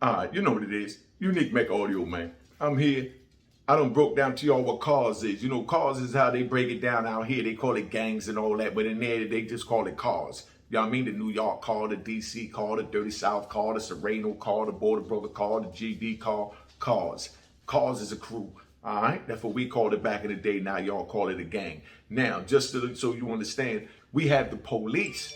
All right, you know what it is. Unique Mecca Audio, man. I'm here. I done broke down to y'all what cars is. You know, cars is how they break it down out here. They call it gangs and all that, but in there, they just call it cars. You know what I mean? The New York car, the DC car, the Dirty South car, the Serrano car, the Border Brother car, the GD car, cars. Cars is a crew. All right, that's what we called it back in the day. Now y'all call it a gang. Now, just so you understand, we have the police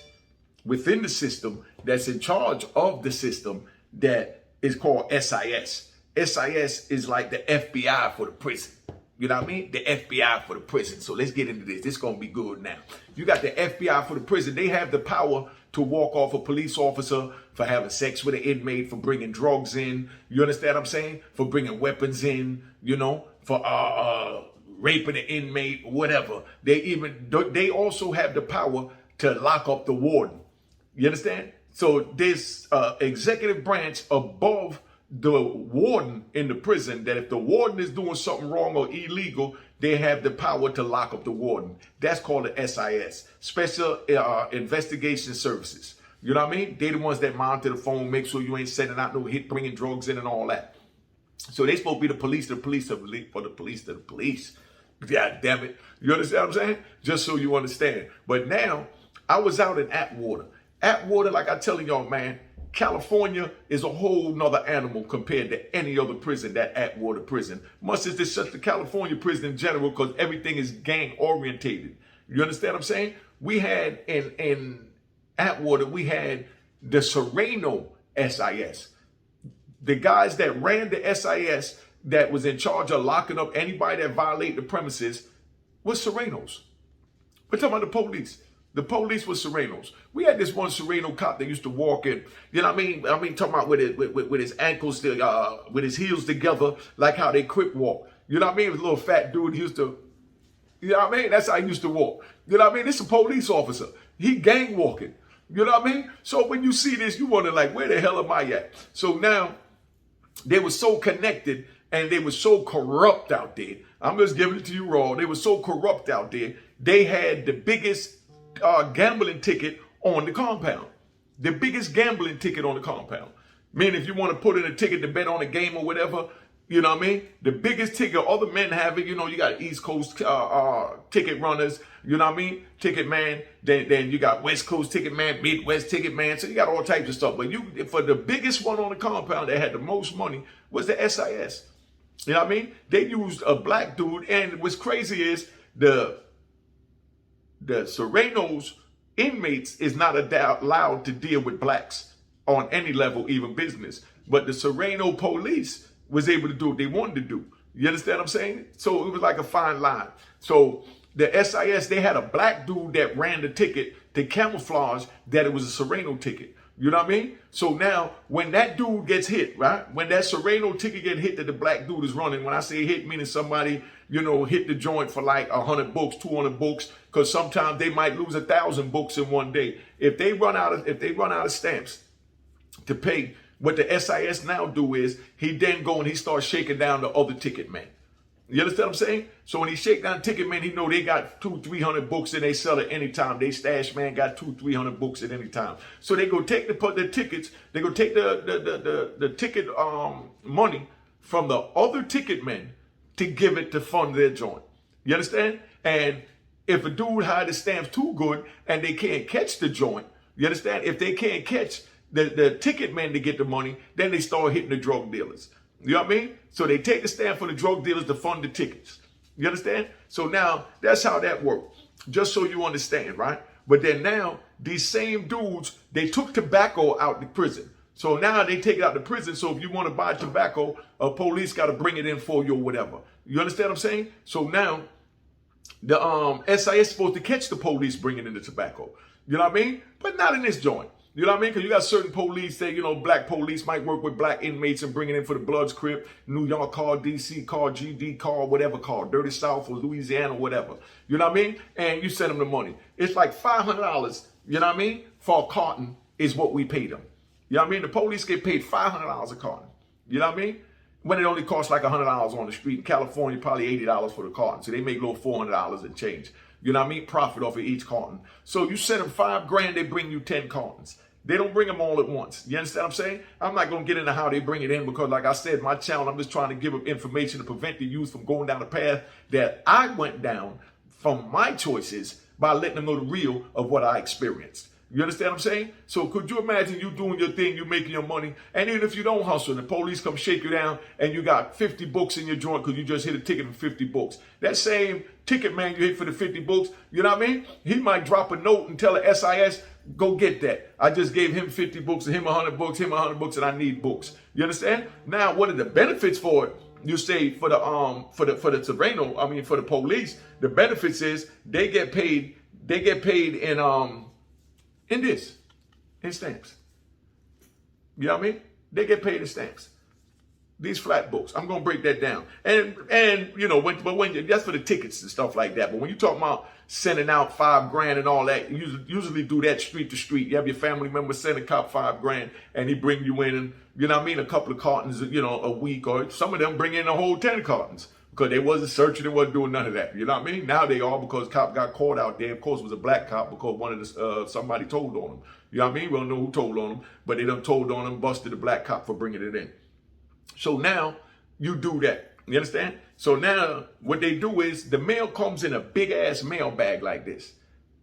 within the system that's in charge of the system that is called SIS. SIS is like the FBI for the prison. You know what I mean? The FBI for the prison. So let's get into this. This is going to be good now. You got the FBI for the prison. They have the power to walk off a police officer for having sex with an inmate, for bringing drugs in. You understand what I'm saying? For bringing weapons in, you know, for raping an inmate, whatever. They also have the power to lock up the warden. You understand? So this executive branch above the warden in the prison, that if the warden is doing something wrong or illegal, they have the power to lock up the warden. That's called the SIS, Special Investigation Services. You know what I mean? They're the ones that monitor the phone, make sure you ain't sending out no hit, bringing drugs in and all that. So they supposed to be the police, for the police to the police. God damn it. You understand what I'm saying? Just so you understand. But now, I was out in Atwater. Atwater, like I telling y'all, man, California is a whole nother animal compared to any other prison, that Atwater prison. Much as this such the California prison in general, because everything is gang orientated. You understand what I'm saying? We had in Atwater, we had the Serrano SIS. The guys that ran the SIS that was in charge of locking up anybody that violated the premises was Serranos. We're talking about the police. The police was Serranos. We had this one Serrano cop that used to walk in, you know what I mean? Talking about with his ankles, with his heels together, like how they crip walk. You know what I mean? He was a little fat dude. He used to, you know what I mean? That's how he used to walk. You know what I mean? This is a police officer. He gang walking. You know what I mean? So when you see this, you wonder like, where the hell am I at? So now they were so connected and they were so corrupt out there. I'm just giving it to you raw. They were so corrupt out there. They had the biggest gambling ticket on the compound. The biggest gambling ticket on the compound. Meaning if you want to put in a ticket to bet on a game or whatever, you know what I mean? The biggest ticket, other men have it, you know, you got East Coast ticket runners, you know what I mean? Ticket man, then you got West Coast ticket man, Midwest ticket man, so you got all types of stuff. But for the biggest one on the compound that had the most money was the SIS. You know what I mean? They used a black dude, and what's crazy is the Serrano's inmates is not allowed to deal with blacks on any level, even business. But the Serrano police was able to do what they wanted to do. You understand what I'm saying? So it was like a fine line. So the SIS, they had a black dude that ran the ticket to camouflage that it was a Serrano ticket. You know what I mean? So now when that dude gets hit, right? When that Serrano ticket get hit that the black dude is running, when I say hit, meaning somebody, you know, hit the joint for like 100 books, 200 books, because sometimes they might lose 1,000 books in one day. If they run out of stamps to pay, what the SIS now do is he then go and he starts shaking down the other ticket man. You understand what I'm saying? So when he shake down ticket man, he know they got 200-300 books and they sell it anytime. They stash man got 200-300 books at any time. So they go take the tickets. They go take the ticket money from the other ticket men to give it to fund their joint. You understand? And if a dude hide the stamps too good and they can't catch the joint, you understand? If they can't catch the ticket men to get the money, then they start hitting the drug dealers. You know what I mean? So they take the stand for the drug dealers to fund the tickets. You understand? So now that's how that works. Just so you understand, right? But then now these same dudes, they took tobacco out the prison. So now they take it out the prison. So if you want to buy tobacco, police got to bring it in for you or whatever. You understand what I'm saying? So now the SIS is supposed to catch the police bringing in the tobacco. You know what I mean? But not in this joint. You know what I mean? Because you got certain police that, you know, black police might work with black inmates and bring it in for the Bloods Crip, New York car, DC car, GD car, whatever car, Dirty South or Louisiana, whatever. You know what I mean? And you send them the money. It's like $500, you know what I mean, for a carton is what we pay them. You know what I mean? The police get paid $500 a carton. You know what I mean? When it only costs like $100 on the street. In California, probably $80 for the carton. So they make a little $400 and change. You know what I mean? Profit off of each carton. So you send them $5 grand, they bring you 10 cartons. They don't bring them all at once. You understand what I'm saying? I'm not going to get into how they bring it in because, like I said, my channel, I'm just trying to give them information to prevent the youth from going down the path that I went down from my choices by letting them know the real of what I experienced. You understand what I'm saying? So could you imagine you doing your thing, you making your money, and even if you don't hustle, the police come shake you down and you got 50 books in your joint because you just hit a ticket for 50 books. That same ticket man you hit for the 50 books, you know what I mean? He might drop a note and tell the SIS, go get that. I just gave him 50 books and him 100 books, him 100 books, and I need books. You understand? Now, what are the benefits for it? You say for the Sereno, I mean for the police, the benefits is they get paid in stamps. You know what I mean? They get paid in stamps. These flat books, I'm gonna break that down. And you know, that's for the tickets and stuff like that. But when you talk about sending out $5,000 and all that, you usually do that street to street. You have your family member send a cop $5,000 and he bring you in, and you know what I mean, a couple of cartons, you know, a week, or some of them bring in a whole 10 cartons. Because they wasn't searching, they wasn't doing none of that. You know what I mean? Now they are, because cop got caught out there. Of course, it was a black cop because one of the somebody told on him. You know what I mean? We don't know who told on him, but they done told on him, busted the black cop for bringing it in. So now you do that. You understand? So now what they do is the mail comes in a big ass mail bag like this.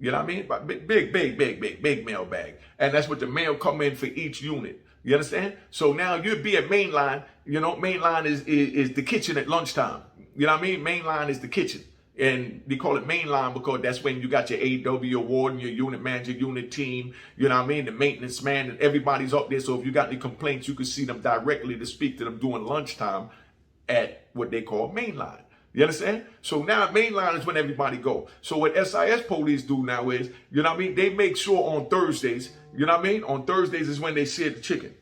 You know what I mean? Big mail bag. And that's what the mail come in for each unit. You understand? So now you'd be at Mainline. You know, Mainline is the kitchen at lunchtime. You know what I mean? Mainline is the kitchen. And they call it Mainline because that's when you got your AW, your warden, your unit manager, unit team, you know what I mean? The maintenance man, and everybody's up there. So if you got any complaints, you can see them directly to speak to them during lunchtime at what they call Mainline. You understand? So now Mainline is when everybody go. So what SIS police do now is, you know what I mean? They make sure on Thursdays, you know what I mean? On Thursdays is when they sear the chicken.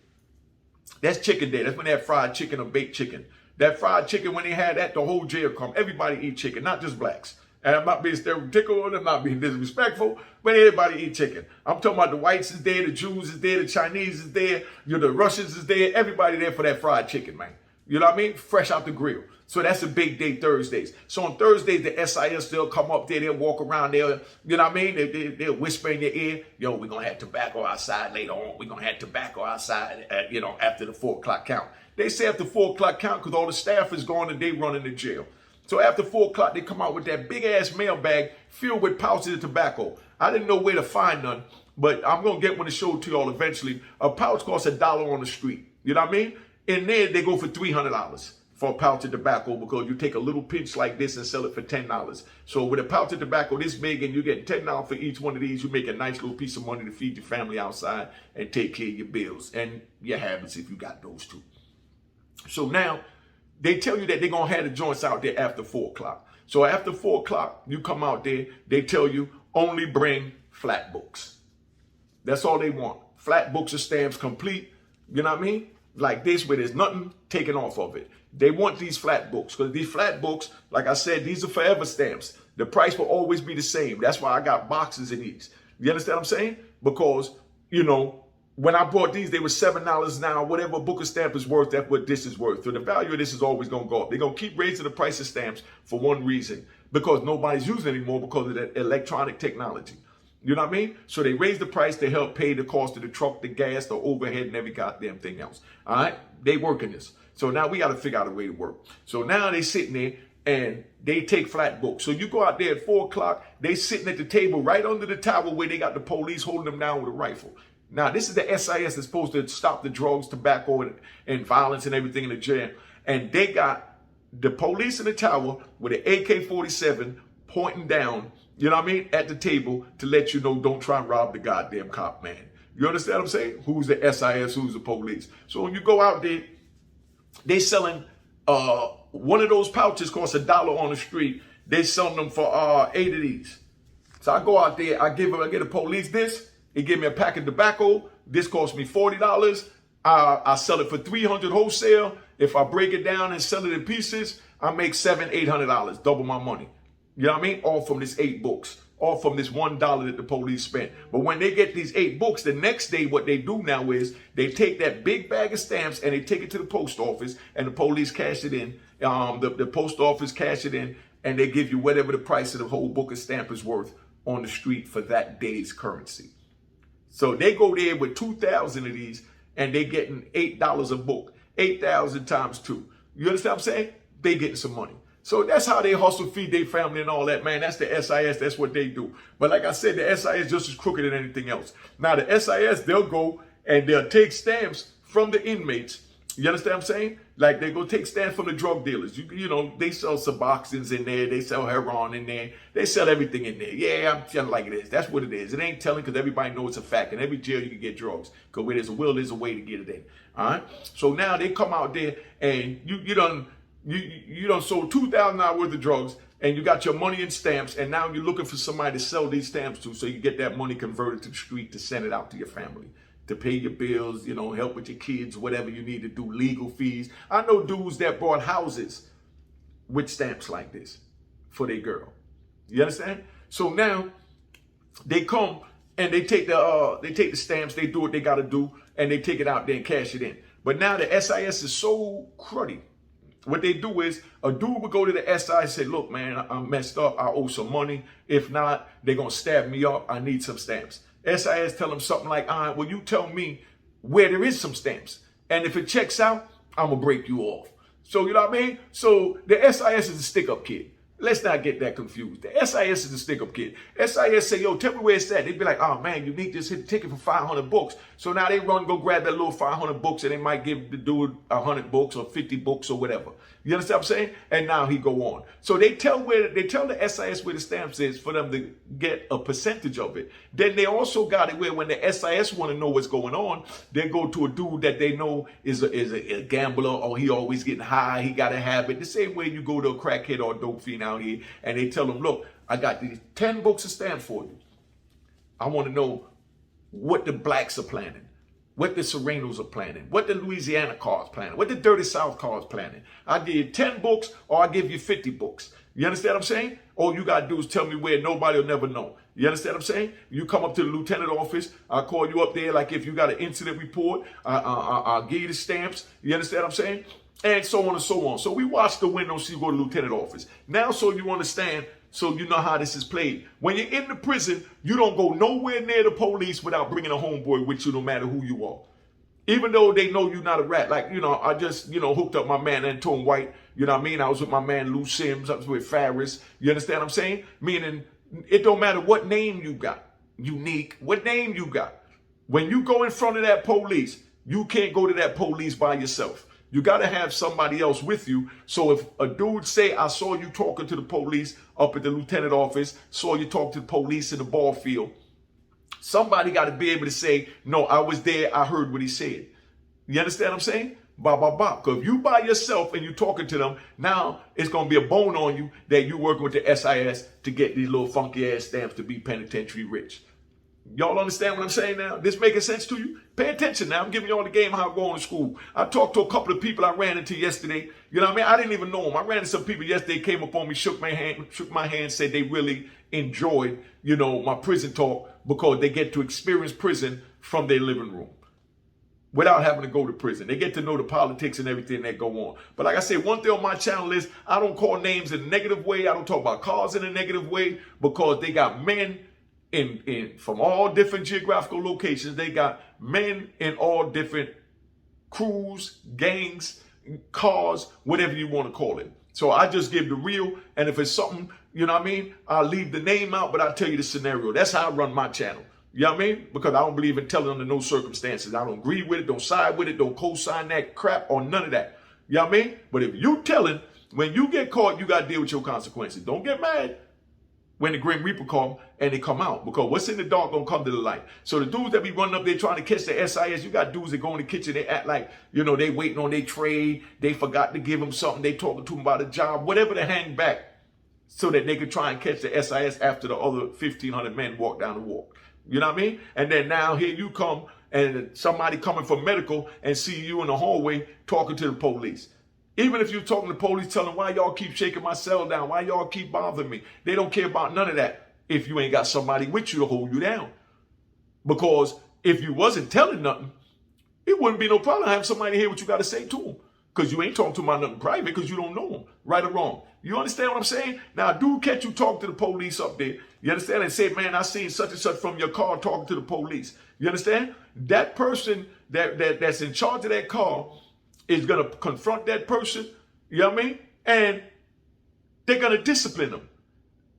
That's chicken day. That's when they have fried chicken or baked chicken. That fried chicken, when they had that, the whole jail come. Everybody eat chicken, not just blacks. And I'm not being stereotypical, I'm not being disrespectful, but everybody eat chicken. I'm talking about the whites is there, the Jews is there, the Chinese is there, you know, the Russians is there, everybody there for that fried chicken, man. You know what I mean? Fresh out the grill. So that's a big day Thursdays. So on Thursdays, the SIS, they'll come up there, they'll walk around there, you know what I mean? They'll whisper in your ear, yo, we're going to have tobacco outside later on. We're going to have tobacco outside, you know, after the 4 o'clock count. They say after 4 o'clock count because all the staff is gone and they running the jail. So after 4 o'clock, they come out with that big ass mail bag filled with pouches of tobacco. I didn't know where to find none, but I'm going to get one to show to y'all eventually. A pouch costs $1 on the street. You know what I mean? In there, they go for $300 for a pouch of tobacco because you take a little pinch like this and sell it for $10. So with a pouch of tobacco this big and you get $10 for each one of these, you make a nice little piece of money to feed your family outside and take care of your bills and your habits if you got those too. So now they tell you that they're going to have the joints out there after 4 o'clock. So after 4 o'clock, you come out there, they tell you only bring flat books. That's all they want. Flat books or stamps complete. You know what I mean? Like this, where there's nothing taken off of it. They want these flat books because these flat books, like I said, these are forever stamps. The price will always be the same. That's why I got boxes of these. You understand what I'm saying? Because, you know, when I bought these, they were $7 now. Whatever a book of stamp is worth, that's what this is worth. So the value of this is always going to go up. They're going to keep raising the price of stamps for one reason, because nobody's using it anymore because of that electronic technology. You know what I mean? So they raise the price to help pay the cost of the truck, the gas, the overhead, and every goddamn thing else. All right? They working this. So now we got to figure out a way to work. So now they sitting there and they take flat books. So you go out there at 4 o'clock, they sitting at the table right under the tower where they got the police holding them down with a rifle. Now, this is the SIS that's supposed to stop the drugs, tobacco, and violence and everything in the jail. And they got the police in the tower with an AK-47 pointing down, you know what I mean, at the table to let you know, don't try and rob the goddamn cop, man. You understand what I'm saying? Who's the SIS, who's the police? So when you go out there, they selling, one of those pouches costs $1 on the street. They selling them for 8 of these. So I go out there, I get the police this. He give me a pack of tobacco. This cost me $40. I sell it for $300 wholesale. If I break it down and sell it in pieces, I make $700-800, double my money. You know what I mean? All from this 8 books, all from this $1 that the police spent. But when they get these 8 books, the next day what they do now is they take that big bag of stamps and they take it to the post office, and the police cash it in. The post office cash it in, and they give you whatever the price of the whole book of stamp is worth on the street for that day's currency. So they go there with 2,000 of these and they getting $8 a book. 8,000 times 2. You understand what I'm saying? They getting some money. So that's how they hustle, feed their family and all that, man. That's the SIS. That's what they do. But like I said, the SIS just as crooked than anything else. Now the SIS, they'll go and they'll take stamps from the inmates. You understand what I'm saying? Like they go take stamps from the drug dealers. You know, they sell Suboxones in there. They sell heroin in there. They sell everything in there. Yeah, I'm telling like it is. That's what it is. It ain't telling because everybody knows it's a fact. In every jail you can get drugs. Because where there's a will, there's a way to get it in. All right? So now they come out there and you done sold $2,000 worth of drugs and you got your money in stamps and now you're looking for somebody to sell these stamps to so you get that money converted to the street to send it out to your family. To pay your bills, you know, help with your kids, whatever you need to do, legal fees. I know dudes that bought houses with stamps like this for their girl. You understand? So now they come and they take the stamps, they do what they got to do, and they take it out there and cash it in. But now the SIS is so cruddy. What they do is a dude would go to the SI and say, look, man, I'm messed up. I owe some money. If not, they're going to stab me up. I need some stamps. SIS tell them something like, all right, well, you tell me where there is some stamps. And if it checks out, I'm going to break you off. So, you know what I mean? So the SIS is a stick-up kid. Let's not get that confused. The SIS is a stick-up kid. SIS say, yo, tell me where it's at. They'd be like, oh, man, Unique just hit the ticket for 500 books. So now they run, go grab that little 500 books, and they might give the dude 100 books or 50 books or whatever. You understand what I'm saying? And now he go on. So they tell the SIS where the stamps is for them to get a percentage of it. Then they also got it where when the SIS want to know what's going on, they go to a dude that they know is a gambler or he always getting high. He got a habit. The same way you go to a crackhead or a dope fiend out here and they tell them, look, I got these 10 books of stamps for you. I want to know what the blacks are planning. What the Serenos are planning, what the Louisiana cars planning, what the Dirty South cars planning. I give you 10 books or I give you 50 books. You understand what I'm saying? All you got to do is tell me where nobody will never know. You understand what I'm saying? You come up to the lieutenant office. I'll call you up there like if you got an incident report. I'll give you the stamps. You understand what I'm saying? And so on and so on. So we watch the window so you go to the lieutenant office. Now so you understand, so you know how this is played. When you're in the prison, you don't go nowhere near the police without bringing a homeboy with you no matter who you are. Even though they know you're not a rat. Like, you know, I just, hooked up my man Antone White. You know what I mean? I was with my man Lou Sims. I was with Farris. You understand what I'm saying? Meaning, it don't matter what name you got. Unique. What name you got. When you go in front of that police, you can't go to that police by yourself. You got to have somebody else with you. So if a dude say, I saw you talking to the police up at the lieutenant office, saw you talk to the police in the ball field, somebody got to be able to say, no, I was there. I heard what he said. You understand what I'm saying? Because if you by yourself and you talking to them, now it's going to be a bone on you that you working with the SIS to get these little funky ass stamps to be penitentiary rich. Y'all understand what I'm saying now? This making sense to you? Pay attention now. I'm giving y'all the game how I'm going to school. I talked to a couple of people I ran into yesterday. You know what I mean? I didn't even know them. I ran into some people yesterday, came up on me, shook my hand, said they really enjoyed, my prison talk because they get to experience prison from their living room without having to go to prison. They get to know the politics and everything that go on. But like I said, one thing on my channel is I don't call names in a negative way. I don't talk about cars in a negative way because they got men from all different geographical locations. They got men in all different crews, gangs, cars, whatever you want to call it. So I just give the real, and if it's something, I'll leave the name out, but I'll tell you the scenario. That's how I run my channel. You know what I mean? Because I don't believe in telling under no circumstances. I don't agree with it, don't side with it, don't co-sign that crap or none of that. You know what I mean? But if you telling, when you get caught, you got to deal with your consequences. Don't get mad when the Grim Reaper come and they come out, because what's in the dark gonna come to the light. So the dudes that be running up there trying to catch the SIS, you got dudes that go in the kitchen, they act like, they waiting on their trade, they forgot to give them something, they talking to them about a job, whatever to hang back so that they could try and catch the SIS after the other 1,500 men walk down the walk. You know what I mean? And then now here you come and somebody coming from medical and see you in the hallway talking to the police. Even if you're talking to the police, telling why y'all keep shaking my cell down, why y'all keep bothering me. They don't care about none of that if you ain't got somebody with you to hold you down. Because if you wasn't telling nothing, it wouldn't be no problem having somebody hear what you got to say to them. because you ain't talking to him about nothing private because you don't know him, right or wrong. You understand what I'm saying? Now, a dude catch you talk to the police up there. You understand? And say, man, I seen such and such from your car talking to the police. You understand? That person that's in charge of that car is going to confront that person. You know what I mean? And they're going to discipline them.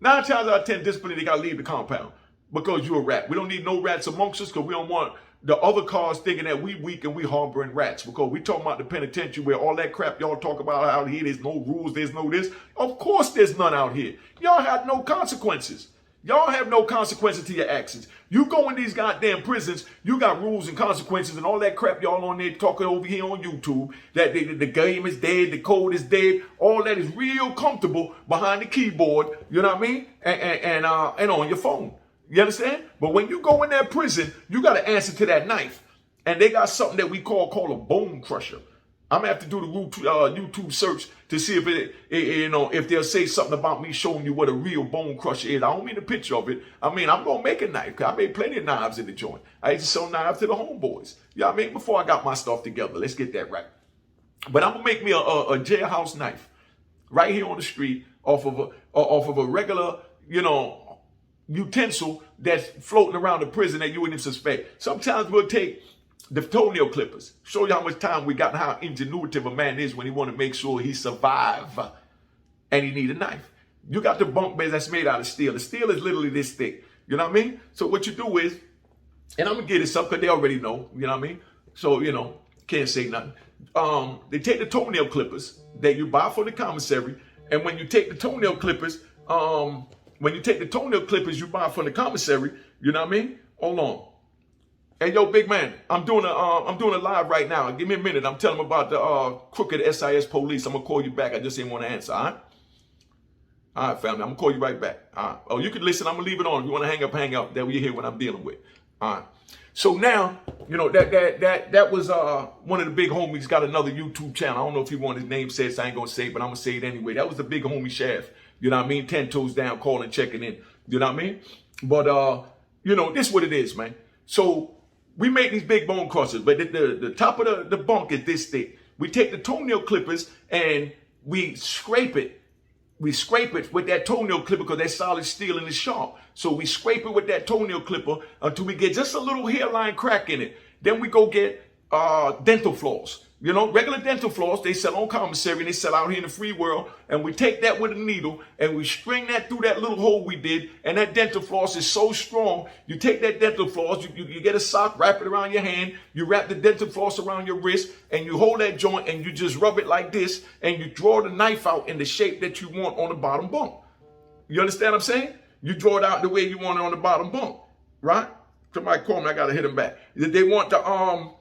9 times out of 10, discipline, they got to leave the compound because you're a rat. We don't need no rats amongst us because we don't want the other cars thinking that we weak and we harboring rats, because we talking about the penitentiary where all that crap y'all talk about out here, there's no rules, there's no this. Of course there's none out here. Y'all have no consequences. Y'all have no consequences to your actions. You go in these goddamn prisons, you got rules and consequences and all that crap y'all on there talking over here on YouTube, that the game is dead, the code is dead, all that is real comfortable behind the keyboard, you know what I mean? And on your phone. You understand? But when you go in that prison, you got to answer to that knife. And they got something that we call a bone crusher. I'm going to have to do the YouTube search to see if if they'll say something about me showing you what a real bone crusher is. I don't mean a picture of it. I mean, I'm going to make a knife. I made plenty of knives in the joint. I used to sell knives to the homeboys. You know what I mean? Before I got my stuff together. Let's get that right. But I'm going to make me a jailhouse knife right here on the street off of a regular, utensil that's floating around the prison that you wouldn't even suspect. Sometimes we'll take the toenail clippers, show you how much time we got and how ingenuitive a man is when he want to make sure he survive and he need a knife. You got the bunk beds that's made out of steel. The steel is literally this thick. You know what I mean? So what you do is, and I'm going to get this up because they already know, you know what I mean? So, can't say nothing. They take the toenail clippers that you buy from the commissary, and when you take the toenail clippers, you buy from the commissary, you know what I mean? Hold on. Hey, yo, big man, I'm doing a live right now. Give me a minute. I'm telling them about the crooked SIS police. I'm going to call you back. I just didn't want to answer, all right? All right, family, I'm going to call you right back. All right. Oh, you can listen. I'm going to leave it on. If you want to hang up. That way you hear what I'm dealing with. All right. So now, that was one of the big homies got another YouTube channel. I don't know if he wanted his name said, so I ain't going to say it, but I'm going to say it anyway. That was the big homie Shaft. You know what I mean? 10 toes down, calling, checking in. You know what I mean? But, this is what it is, man. So we make these big bone crushers, but the top of the bunk is this thick. We take the toenail clippers and we scrape it. We scrape it with that toenail clipper because that solid steel and it's sharp. So we scrape it with that toenail clipper until we get just a little hairline crack in it. Then we go get dental floss. Regular dental floss, they sell on commissary and they sell out here in the free world. And we take that with a needle and we string that through that little hole we did. And that dental floss is so strong. You take that dental floss, you get a sock, wrap it around your hand. You wrap the dental floss around your wrist and you hold that joint and you just rub it like this. And you draw the knife out in the shape that you want on the bottom bunk. You understand what I'm saying? You draw it out the way you want it on the bottom bunk, right? Somebody call me, I got to hit them back. They want the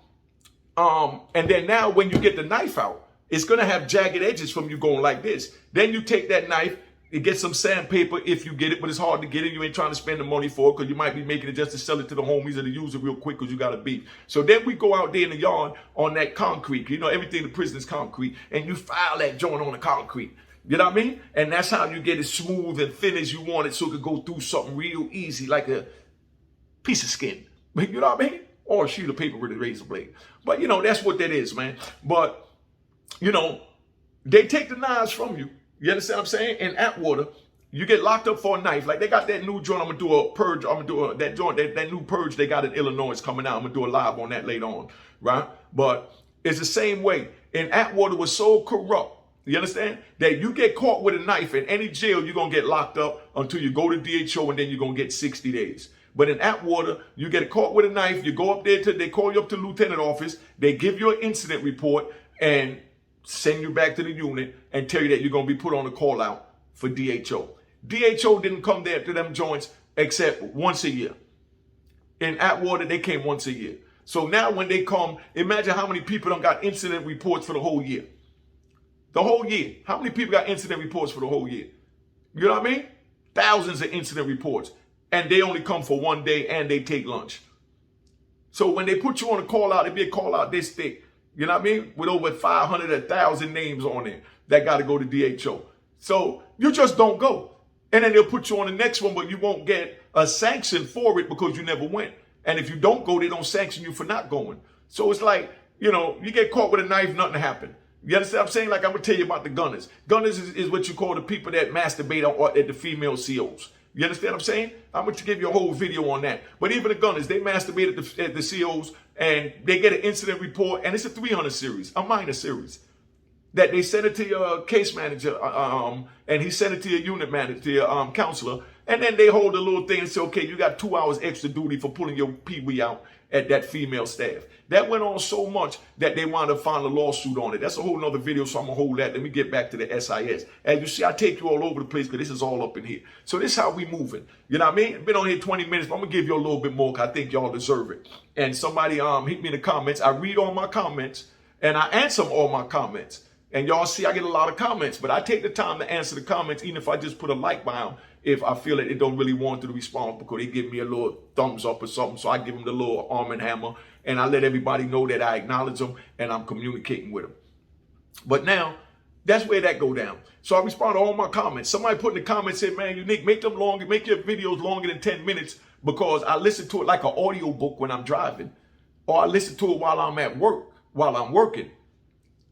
and then now when you get the knife out, it's going to have jagged edges from you going like this. Then you take that knife, you get some sandpaper if you get it, but it's hard to get it. You ain't trying to spend the money for it because you might be making it just to sell it to the homies or to use it real quick because you got a beef. So then we go out there in the yard on that concrete. Everything in the prison is concrete. And you file that joint on the concrete. You know what I mean? And that's how you get it smooth and thin as you want it so it could go through something real easy like a piece of skin. You know what I mean? Or a sheet of paper with a razor blade. But, that's what that is, man. But, they take the knives from you. You understand what I'm saying? In Atwater, you get locked up for a knife. Like, they got that new joint. I'm going to do a purge. I'm going to do that joint, that new purge they got in Illinois is coming out. I'm going to do a live on that later on, right? But it's the same way. In Atwater was so corrupt, you understand, that you get caught with a knife in any jail, you're going to get locked up until you go to DHO and then you're going to get 60 days. But in Atwater, you get caught with a knife, you go up there, they call you up to the lieutenant office, they give you an incident report and send you back to the unit and tell you that you're going to be put on a call out for DHO. DHO didn't come there to them joints except once a year. In Atwater, they came once a year. So now when they come, imagine how many people done got incident reports for the whole year. The whole year. How many people got incident reports for the whole year? You know what I mean? Thousands of incident reports. And they only come for one day and they take lunch. So when they put you on a call out, it'd be a call out this thick. You know what I mean? With over 500, 1,000 names on it that got to go to DHO. So you just don't go. And then they'll put you on the next one, but you won't get a sanction for it because you never went. And if you don't go, they don't sanction you for not going. So it's like, you get caught with a knife, nothing happened. You understand what I'm saying? Like I'm going to tell you about the gunners. Gunners is what you call the people that masturbate at the female COs. You understand what I'm saying? I'm going to give you a whole video on that. But even the gunners, they masturbate at the COs and they get an incident report. And it's a 300 series, a minor series. That they send it to your case manager and he sent it to your unit manager, to your counselor. And then they hold a little thing and say, okay, you got 2 hours extra duty for pulling your pee-wee out at that female staff. That went on so much that they wound up filing a lawsuit on it. That's a whole nother video, so I'm going to hold that. Let me get back to the SIS. As you see, I take you all over the place because this is all up in here. So this is how we moving. You know what I mean? Been on here 20 minutes, but I'm going to give you a little bit more because I think y'all deserve it. And somebody hit me in the comments. I read all my comments and I answer all my comments. And y'all see I get a lot of comments, but I take the time to answer the comments, even if I just put a like by them, if I feel that it don't really want to respond because they give me a little thumbs up or something. So I give them the little arm and hammer and I let everybody know that I acknowledge them and I'm communicating with them. But now, that's where that go down. So I respond to all my comments. Somebody put in the comments, said, man, Unique, make them longer, make your videos longer than 10 minutes because I listen to it like an audio book when I'm driving or I listen to it while I'm at work, while I'm working.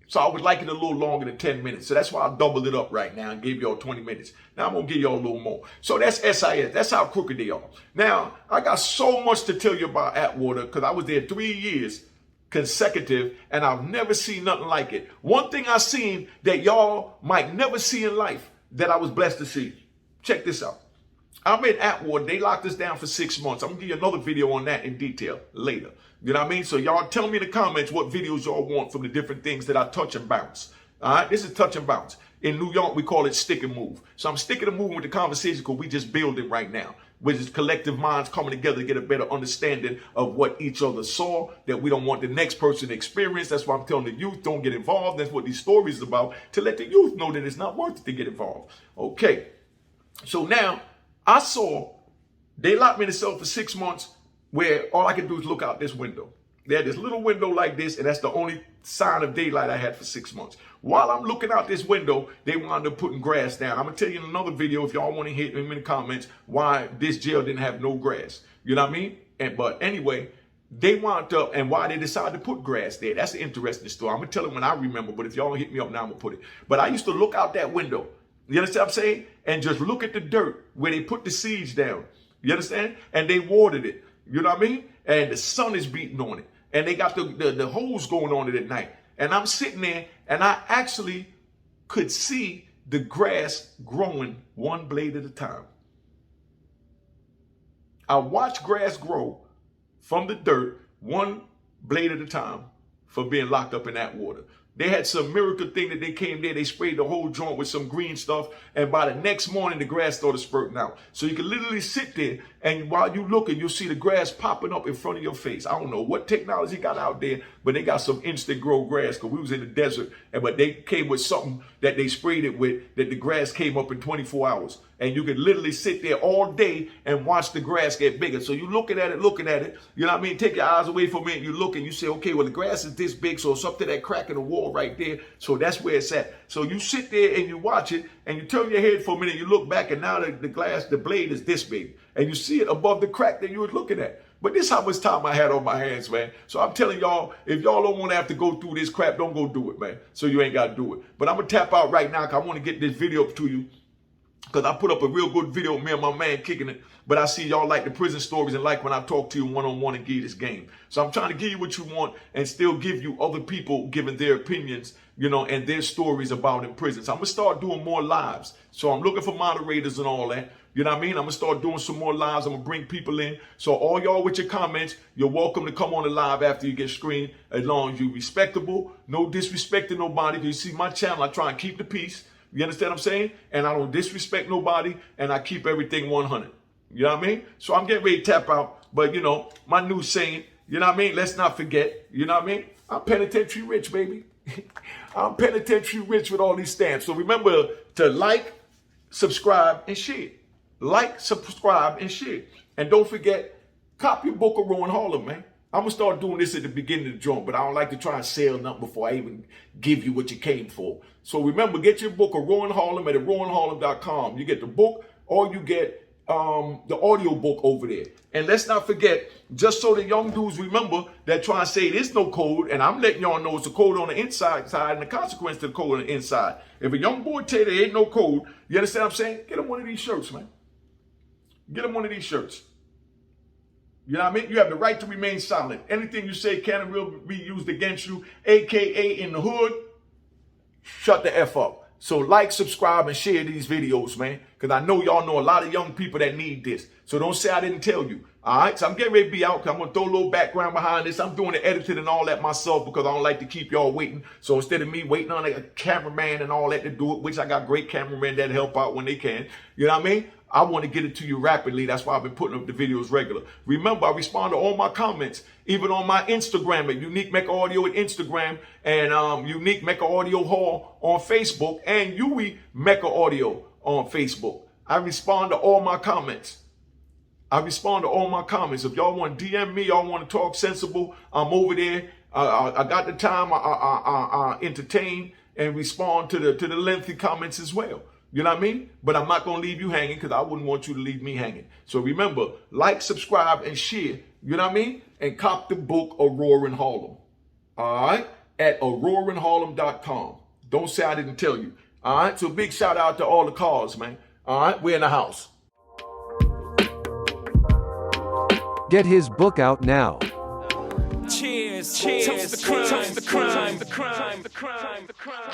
So I would like it a little longer than 10 minutes. So that's why I doubled it up right now and gave y'all 20 minutes. Now I'm going to give y'all a little more. So that's SIS. That's how crooked they are. Now, I got so much to tell you about Atwater because I was there 3 years consecutive and I've never seen nothing like it. One thing I seen that y'all might never see in life that I was blessed to see. Check this out. I'm in Atwater. They locked us down for 6 months. I'm going to give you another video on that in detail later. You know what I mean? So y'all tell me in the comments what videos y'all want from the different things that I touch and bounce. All right? This is touch and bounce. In New York, we call it stick and move. So I'm sticking and moving with the conversation because we just building right now. Which is collective minds coming together to get a better understanding of what each other saw that we don't want the next person to experience. That's why I'm telling the youth, don't get involved. That's what these stories are about, to let the youth know that it's not worth it to get involved. Okay. So now I saw they locked me in a cell for 6 months where all I could do is look out this window. They had this little window like this, and that's the only sign of daylight I had for 6 months. While I'm looking out this window, they wound up putting grass down. I'm going to tell you in another video, if y'all want to hit me in the comments, why this jail didn't have no grass. You know what I mean? But anyway, they wound up, and why they decided to put grass there. That's an interesting story. I'm going to tell it when I remember, but if y'all hit me up now, I'm going to put it. But I used to look out that window. You understand what I'm saying? And just look at the dirt where they put the seeds down. You understand? And they watered it. You know what I mean? And the sun is beating on it. And they got the hose going on it at night. And I'm sitting there and I actually could see the grass growing one blade at a time. I watched grass grow from the dirt one blade at a time for being locked up in that water. They had some miracle thing that they came there, they sprayed the whole joint with some green stuff, and by the next morning, the grass started spurting out. So you can literally sit there, and while you're looking, you'll see the grass popping up in front of your face. I don't know what technology got out there, but they got some instant grow grass, because we was in the desert, but they came with something that they sprayed it with, that the grass came up in 24 hours. And you could literally sit there all day and watch the grass get bigger. So you're looking at it, you know what I mean? Take your eyes away from it, and you look and you say, okay, well, the grass is this big, so it's up to that crack in the wall right there. So that's where it's at. So you sit there and you watch it, and you turn your head for a minute, you look back, and now the blade is this big. And you see it above the crack that you were looking at. But this is how much time I had on my hands, man. So I'm telling y'all, if y'all don't want to have to go through this crap, don't go do it, man. So you ain't got to do it. But I'm going to tap out right now because I want to get this video up to you. Because I put up a real good video of me and my man kicking it. But I see y'all like the prison stories and like when I talk to you one-on-one and give you this game. So I'm trying to give you what you want and still give you other people giving their opinions, you know, and their stories about in prison. So I'm going to start doing more lives. So I'm looking for moderators and all that. You know what I mean? I'm going to start doing some more lives. I'm going to bring people in. So all y'all with your comments, you're welcome to come on the live after you get screened, as long as you're respectable. No disrespecting nobody. You see my channel, I try and keep the peace. You understand what I'm saying? And I don't disrespect nobody, and I keep everything 100. You know what I mean? So I'm getting ready to tap out. But, you know, my new saying, you know what I mean? Let's not forget, you know what I mean? I'm penitentiary rich, baby. I'm penitentiary rich with all these stamps. So remember to like, subscribe, and share. Like, subscribe, and share. And don't forget, copy your book of Rowan Harlem, man. I'm going to start doing this at the beginning of the joint, but I don't like to try and sell nothing before I even give you what you came for. So remember, get your book of Rowan Harlem at rowanharlem.com. You get the book, or you get the audio book over there. And let's not forget, just so the young dudes remember that try and say there's no code, and I'm letting y'all know it's a code on the inside side and the consequence to the code on the inside. If a young boy tell you there ain't no code, you understand what I'm saying? Get him one of these shirts, man. Get him one of these shirts. You know what I mean? You have the right to remain silent. Anything you say can and will be used against you, AKA in the hood, shut the F up. So like, subscribe, and share these videos, man. Because I know y'all know a lot of young people that need this. So don't say I didn't tell you. All right? So I'm getting ready to be out. I'm going to throw a little background behind this. I'm doing the editing and all that myself because I don't like to keep y'all waiting. So instead of me waiting on a cameraman and all that to do it, which I got great cameramen that help out when they can. You know what I mean? I want to get it to you rapidly. That's why I've been putting up the videos regular. Remember, I respond to all my comments, even on my Instagram at Unique Mecca Audio at Instagram, and Unique Mecca Audio Hall on Facebook, and Yui Mecca Audio on Facebook. I respond to all my comments. If y'all want to DM me, y'all want to talk sensible, I'm over there. I got the time. I entertain and respond to the lengthy comments as well. You know what I mean? But I'm not going to leave you hanging because I wouldn't want you to leave me hanging. So remember, like, subscribe, and share. You know what I mean? And cop the book, Aurora in Harlem. All right? At aurorainharlem.com. Don't say I didn't tell you. All right? So big shout out to all the cars, man. All right? We're in the house. Get his book out now. Cheers, cheers, toast the crime, toast the crime, the crime, the crime, the crime.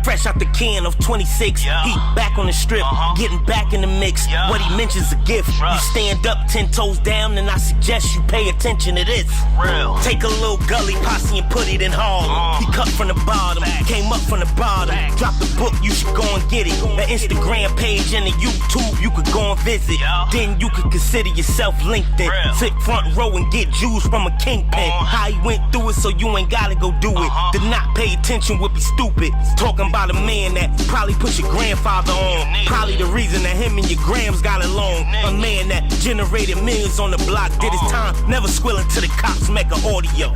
Fresh out the can of 26, yeah. He back on the strip, getting back in the mix. Yeah. What he mentions a gift. You stand up 10 toes down, and I suggest you pay attention to this. Real. Take a little gully posse and put it in Harlem. He cut from the bottom, came up from the bottom. Drop the book, you should go and get it. The Instagram page and the YouTube, you could go and visit. Yeah. Then you could consider yourself LinkedIn. Sit front row and get Jews from a kingpin. How he went through it, so you ain't gotta go do it. To not pay attention would be stupid. Talking about a man that probably put your grandfather on. Probably the reason that him and your grams got along. A man that generated millions on the block, did his time, never squilling to the cops, Mecca Audio.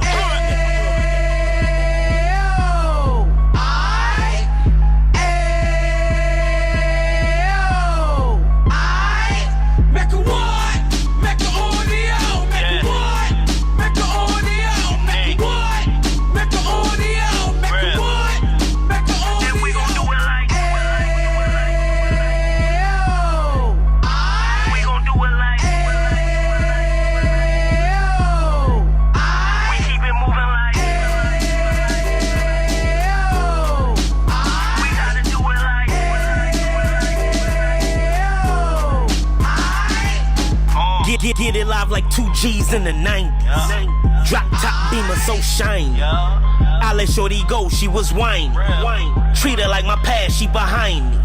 Get it live like 2 G's in the 90s. Drop top beamer so shiny. I let shorty go, she was whining. Treat her like my past, she behind me.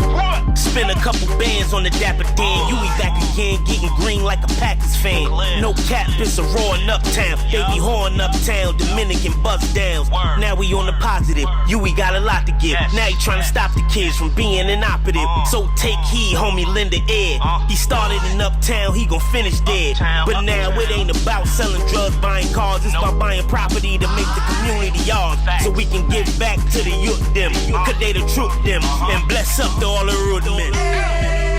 Spend a couple bands on the Dapper Dan. You be back again, getting green like a Packers fan. No cap, it's a raw in Uptown. Baby horn Uptown, Dominican bust downs. Now we on the positive, we got a lot to give. Now he trying to stop the kids from being inoperative. So take heed, homie, lend an ear. He started in Uptown, he gon' finish dead. But now it ain't about selling drugs, buying cars. It's about buying property to make the community ours. So we can give back to the youth them. Cause they the truth them. And bless up to all the road men.